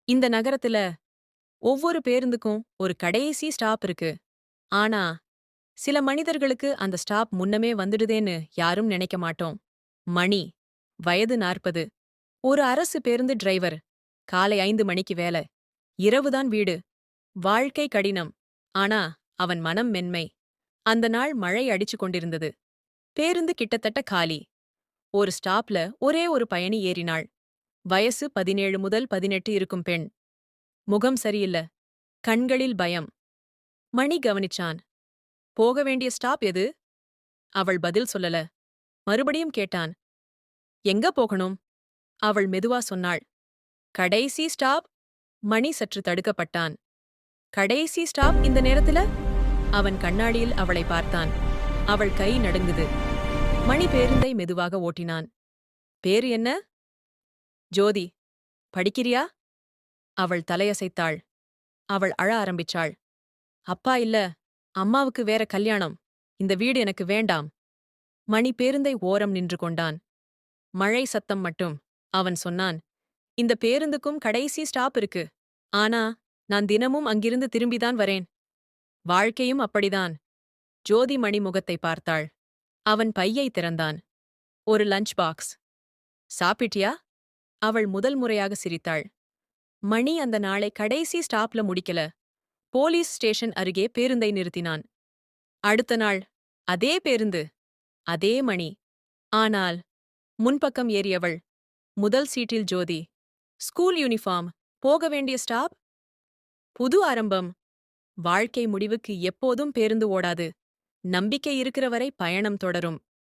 இந்த நகரத்துல ஒவ்வொரு பேருந்துக்கும் ஒரு கடைசி ஸ்டாப் இருக்கு. ஆனா, சில மனிதர்களுக்கு அந்த ஸ்டாப் முன்னமே வந்துடுதேன்னு யாரும் நினைக்க மாட்டோம். மணி, வயது 40. ஒரு அரசு பேருந்து டிரைவர். காலை 5 மணிக்கு வேலை. இரவுதான் வீடு. வாழ்க்கை கடினம். ஆனா, அவன் மனம் மென்மை. அந்த நாள் மழை அடிச்சு கொண்டிருந்தது. பேருந்து கிட்டத்தட்ட காலி. ஒரு ஸ்டாப்ல ஒரே ஒரு பயணி ஏறினாள். வயசு 17 முதல் 18 இருக்கும் பெண். முகம் சரியில்ல. கண்களில் பயம். மணி கவனிச்சான். போக வேண்டிய ஸ்டாப் எது? அவள் பதில் சொல்லல. மறுபடியும் கேட்டான். எங்க போகணும்? அவள் மெதுவா சொன்னாள். கடைசி ஸ்டாப். மணி சற்று தடுக்கப்பட்டான். கடைசி ஸ்டாப் இந்த நேரத்துல? அவன் கண்ணாடியில் அவளை பார்த்தான். அவள் கை நடுங்குது. மணி பேருந்தை மெதுவாக ஓட்டினான். பேரு என்ன? ஜோதி. படிக்கிறியா? அவள் தலையசைத்தாள். அவள் அழ ஆரம்பிச்சாள். அப்பா இல்ல. அம்மாவுக்கு வேற கல்யாணம். இந்த வீடு எனக்கு வேண்டாம். மணி பேருந்தை ஓரம் நின்று கொண்டான். மழை சத்தம் மட்டும். அவன் சொன்னான். இந்த பேருந்துக்கும் கடைசி ஸ்டாப் இருக்கு. ஆனா, நான் தினமும் அங்கிருந்து திரும்பிதான் வரேன். வாழ்க்கையும் அப்படிதான். ஜோதி மணி முகத்தை பார்த்தாள். அவன் பையை திறந்தான். ஒரு லஞ்ச் பாக்ஸ். சாப்பிட்டியா? அவள் முதல் முறையாக சிரித்தாள். மணி அந்த நாளை கடைசி ஸ்டாப்ல முடிக்கல. போலீஸ் ஸ்டேஷன் அருகே பேருந்தை நிறுத்தினான். அடுத்த நாள் அதே பேருந்து. அதே மணி. ஆனால் முன்பக்கம் ஏறியவள். முதல் சீட்டில் ஜோதி. School uniform. போக வேண்டிய ஸ்டாப். புது ஆரம்பம். வாழ்க்கை முடிவுக்கு எப்போதும் பேருந்து ஓடாது. நம்பிக்கை இருக்கிற வரை பயணம் தொடரும்.